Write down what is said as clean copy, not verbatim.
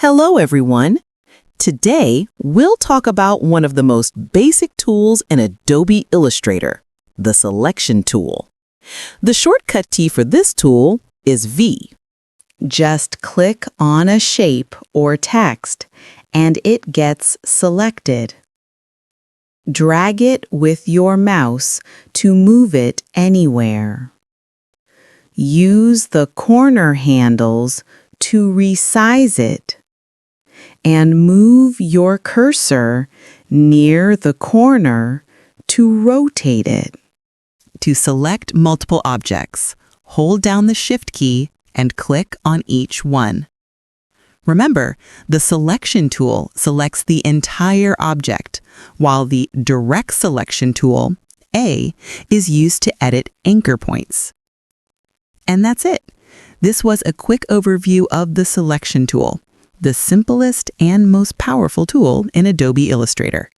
Hello, everyone. Today, we'll talk about one of the most basic tools in Adobe Illustrator, the Selection tool. The shortcut key for this tool is V. Just click on a shape or text, and it gets selected. Drag it with your mouse to move it anywhere. Use the corner handles to resize it, and move your cursor near the corner to rotate it. To select multiple objects, hold down the Shift key and click on each one. Remember, the Selection tool selects the entire object, while the Direct Selection tool, A, is used to edit anchor points. And that's it. This was a quick overview of the Selection tool, the simplest and most powerful tool in Adobe Illustrator.